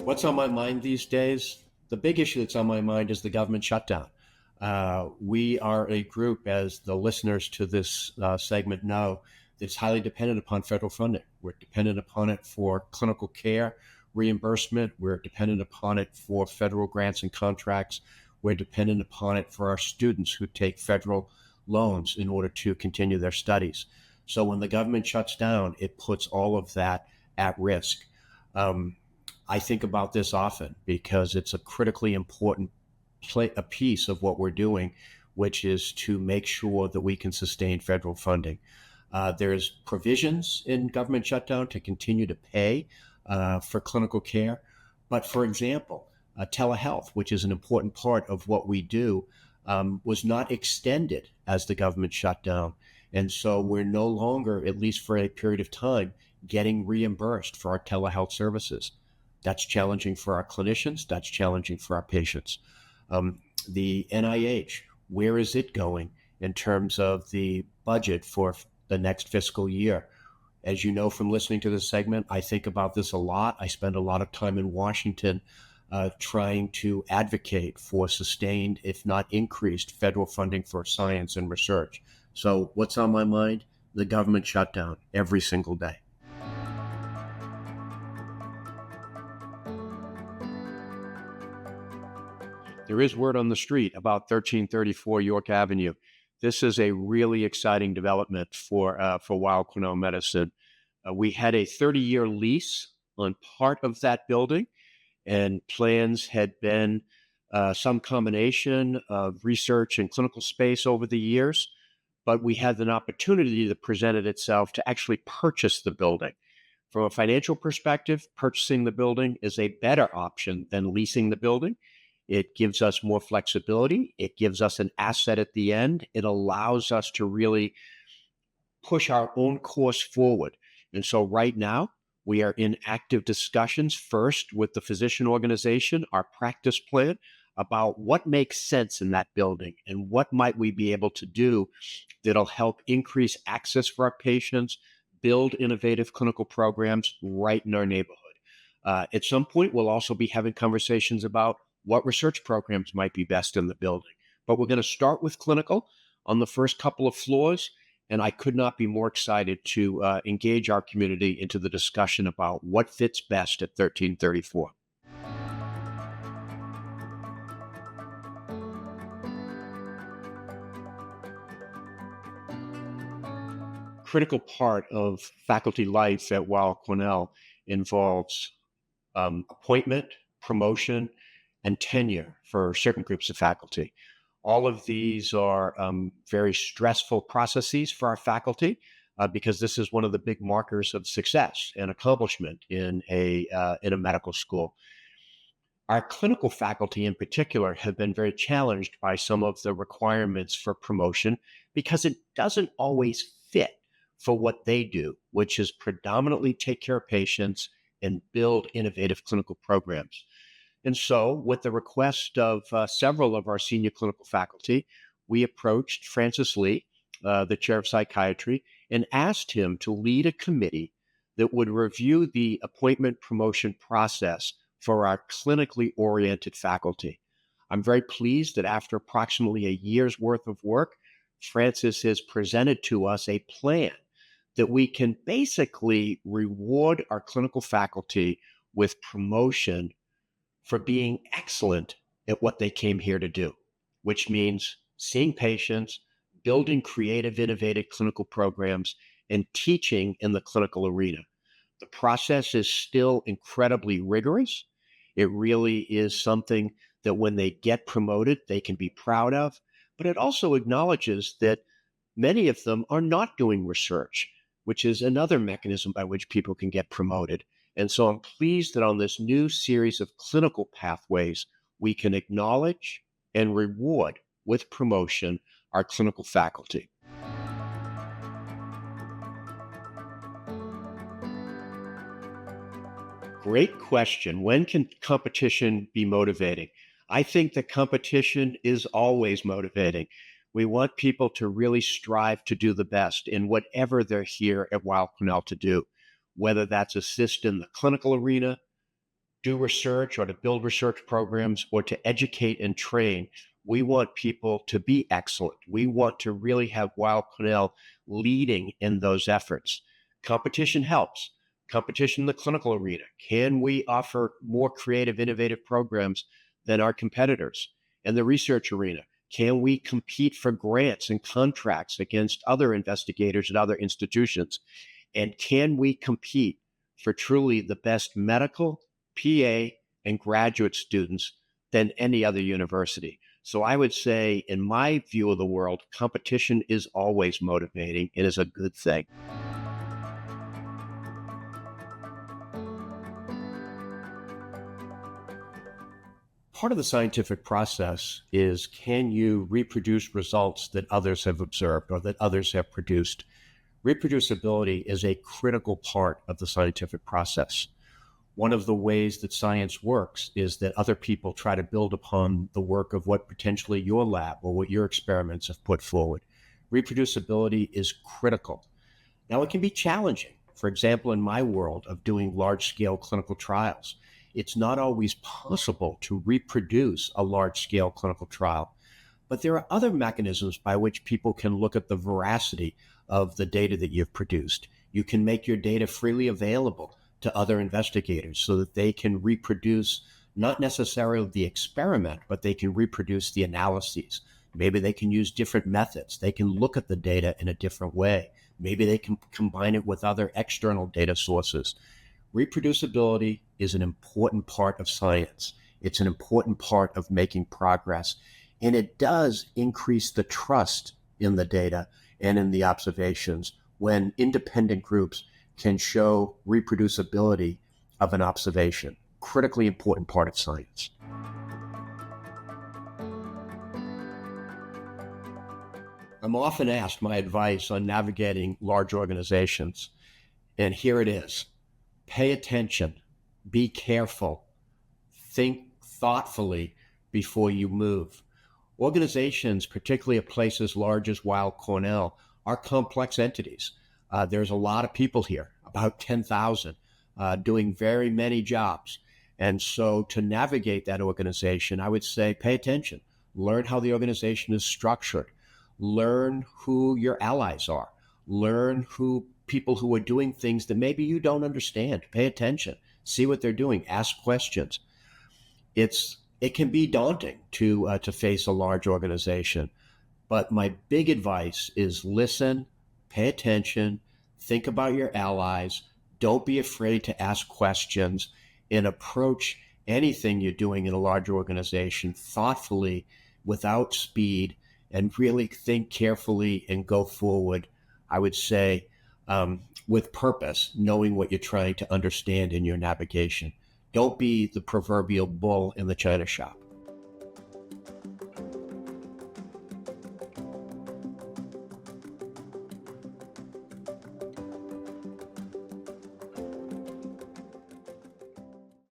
What's on my mind these days? The big issue that's on my mind is the government shutdown. We are a group, as the listeners to this segment know, that's highly dependent upon federal funding. We're dependent upon it for clinical care reimbursement. We're dependent upon it for federal grants and contracts. We're dependent upon it for our students who take federal loans in order to continue their studies. So when the government shuts down, it puts all of that at risk. Um, I think about this often because it's a critically important a piece of what we're doing, which is to make sure that we can sustain federal funding. There's provisions in government shutdown to continue to pay for clinical care. But for example, telehealth, which is an important part of what we do, was not extended as the government shut down. And so we're no longer, at least for a period of time, getting reimbursed for our telehealth services. That's challenging for our clinicians. That's challenging for our patients. The NIH, where is it going in terms of the budget for the next fiscal year? As you know from listening to this segment, I think about this a lot. I spend a lot of time in Washington trying to advocate for sustained, if not increased, federal funding for science and research. So what's on my mind? The government shutdown every single day. There is word on the street about 1334 York Avenue. This is a really exciting development for Weill Cornell Medicine. We had a 30-year lease on part of that building, and plans had been some combination of research and clinical space over the years, but we had an opportunity that presented itself to actually purchase the building. From a financial perspective, purchasing the building is a better option than leasing the building. It gives us more flexibility. It gives us an asset at the end. It allows us to really push our own course forward. And so right now, we are in active discussions first with the physician organization, our practice plan, about what makes sense in that building and what might we be able to do that'll help increase access for our patients, build innovative clinical programs right in our neighborhood. At some point, we'll also be having conversations about what research programs might be best in the building. But we're going to start with clinical on the first couple of floors, and I could not be more excited to engage our community into the discussion about what fits best at 1334. Critical part of faculty life at Weill Cornell involves appointment, promotion, and tenure for certain groups of faculty. All of these are very stressful processes for our faculty because this is one of the big markers of success and accomplishment in a medical school. Our clinical faculty in particular have been very challenged by some of the requirements for promotion because it doesn't always fit for what they do, which is predominantly take care of patients and build innovative clinical programs. And so, with the request of several of our senior clinical faculty, we approached Francis Lee, the chair of psychiatry, and asked him to lead a committee that would review the appointment promotion process for our clinically oriented faculty. I'm very pleased that after approximately a year's worth of work, Francis has presented to us a plan that we can basically reward our clinical faculty with promotion for being excellent at what they came here to do, which means seeing patients, building creative, innovative clinical programs, and teaching in the clinical arena. The process is still incredibly rigorous. It really is something that when they get promoted, they can be proud of, but it also acknowledges that many of them are not doing research, which is another mechanism by which people can get promoted. And so I'm pleased that on this new series of clinical pathways, we can acknowledge and reward with promotion our clinical faculty. Great question. When can competition be motivating? I think that competition is always motivating. We want people to really strive to do the best in whatever they're here at Weill Cornell to do, whether that's assist in the clinical arena, do research or to build research programs or to educate and train, we want people to be excellent. We want to really have Weill Cornell leading in those efforts. Competition helps. Competition in the clinical arena. Can we offer more creative, innovative programs than our competitors? In the research arena, can we compete for grants and contracts against other investigators at other institutions? And can we compete for truly the best medical, PA, and graduate students than any other university? So I would say, in my view of the world, competition is always motivating and is a good thing. Part of the scientific process is, can you reproduce results that others have observed or that others have produced? Reproducibility is a critical part of the scientific process. One of the ways that science works is that other people try to build upon the work of what potentially your lab or what your experiments have put forward. Reproducibility is critical. Now, it can be challenging. For example, in my world of doing large-scale clinical trials, it's not always possible to reproduce a large-scale clinical trial. But there are other mechanisms by which people can look at the veracity of the data that you've produced. You can make your data freely available to other investigators so that they can reproduce not necessarily the experiment, but they can reproduce the analyses. Maybe they can use different methods. They can look at the data in a different way. Maybe they can combine it with other external data sources. Reproducibility is an important part of science. It's an important part of making progress. And it does increase the trust in the data and in the observations when independent groups can show reproducibility of an observation. Critically important part of science. I'm often asked my advice on navigating large organizations, and here it is. Pay attention, be careful, think thoughtfully before you move. Organizations, particularly at places large as Weill Cornell, are complex entities. There's a lot of people here, about 10,000, doing very many jobs. And so to navigate that organization, I would say pay attention. Learn how the organization is structured. Learn who your allies are. Learn who people who are doing things that maybe you don't understand. Pay attention. See what they're doing. Ask questions. It can be daunting to face a large organization, but my big advice is listen, pay attention, think about your allies, don't be afraid to ask questions, and approach anything you're doing in a large organization thoughtfully, without speed, and really think carefully and go forward, I would say, with purpose, knowing what you're trying to understand in your navigation. Don't be the proverbial bull in the china shop.